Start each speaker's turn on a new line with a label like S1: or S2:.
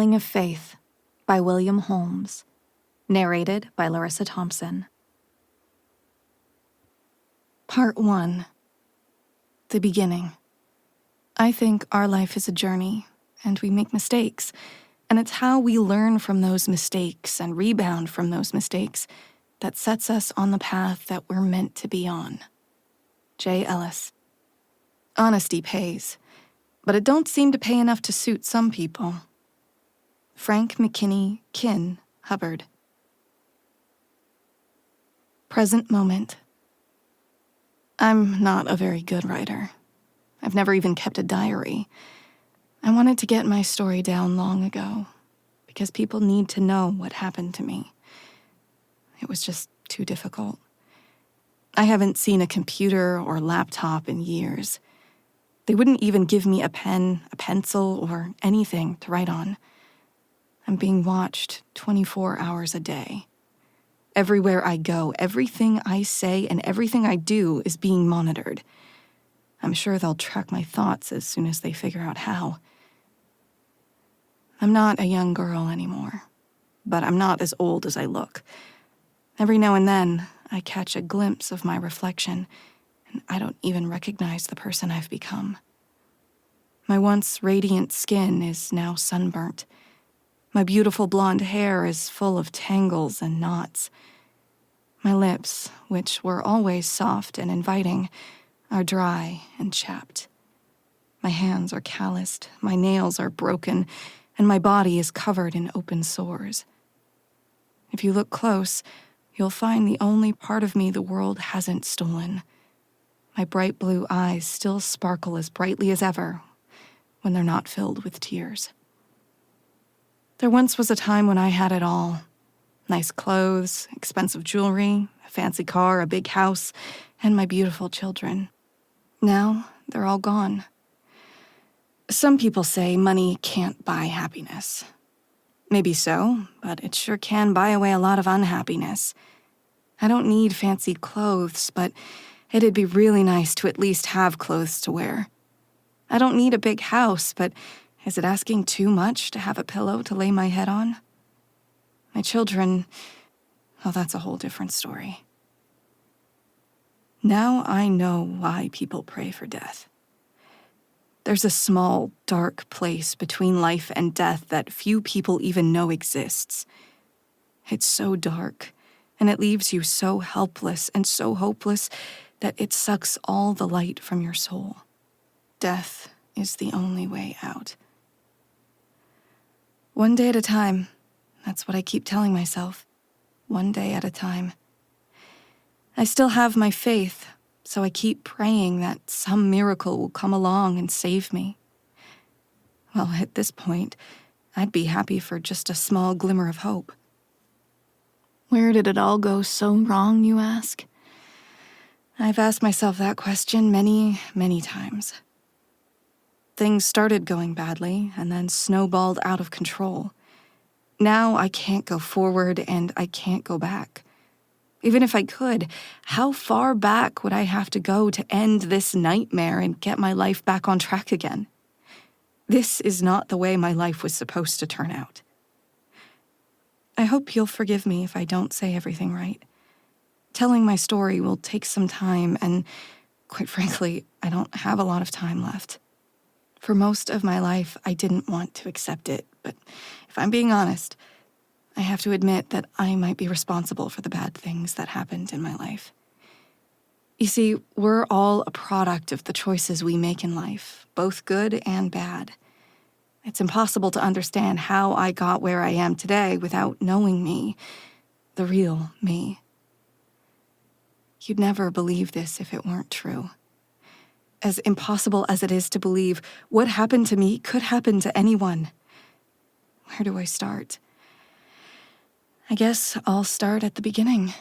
S1: Telling of Faith by William Holms. Narrated by Larissa Thompson. Part 1. The Beginning. I think our life is a journey, and we make mistakes, and it's how we learn from those mistakes and rebound from those mistakes that sets us on the path that we're meant to be on. J. Ellis. Honesty pays, but it don't seem to pay enough to suit some people. Frank McKinney Kin Hubbard. Present moment. I'm not a very good writer. I've never even kept a diary. I wanted to get my story down long ago, because people need to know what happened to me. It was just too difficult. I haven't seen a computer or laptop in years. They wouldn't even give me a pen, a pencil, or anything to write on. I'm being watched 24 hours a day. Everywhere I go, everything I say and everything I do is being monitored. I'm sure they'll track my thoughts as soon as they figure out how. I'm not a young girl anymore, but I'm not as old as I look. Every now and then, I catch a glimpse of my reflection, and I don't even recognize the person I've become. My once radiant skin is now sunburnt. My beautiful blonde hair is full of tangles and knots. My lips, which were always soft and inviting, are dry and chapped. My hands are calloused, my nails are broken, and my body is covered in open sores. If you look close, you'll find the only part of me the world hasn't stolen. My bright blue eyes still sparkle as brightly as ever when they're not filled with tears. There once was a time when I had it all. Nice clothes, expensive jewelry, a fancy car, a big house, and my beautiful children. Now, they're all gone. Some people say money can't buy happiness. Maybe so, but it sure can buy away a lot of unhappiness. I don't need fancy clothes, but it'd be really nice to at least have clothes to wear. I don't need a big house, but is it asking too much to have a pillow to lay my head on? My children, well, that's a whole different story. Now I know why people pray for death. There's a small, dark place between life and death that few people even know exists. It's so dark, and it leaves you so helpless and so hopeless that it sucks all the light from your soul. Death is the only way out. One day at a time, that's what I keep telling myself. One day at a time. I still have my faith, so I keep praying that some miracle will come along and save me. Well, at this point, I'd be happy for just a small glimmer of hope. Where did it all go so wrong, you ask? I've asked myself that question many, many times. Things started going badly and then snowballed out of control. Now I can't go forward and I can't go back. Even if I could, how far back would I have to go to end this nightmare and get my life back on track again? This is not the way my life was supposed to turn out. I hope you'll forgive me if I don't say everything right. Telling my story will take some time, and quite frankly, I don't have a lot of time left. For most of my life, I didn't want to accept it, but if I'm being honest, I have to admit that I might be responsible for the bad things that happened in my life. You see, we're all a product of the choices we make in life, both good and bad. It's impossible to understand how I got where I am today without knowing me, the real me. You'd never believe this if it weren't true. As impossible as it is to believe, what happened to me could happen to anyone. Where do I start? I guess I'll start at the beginning.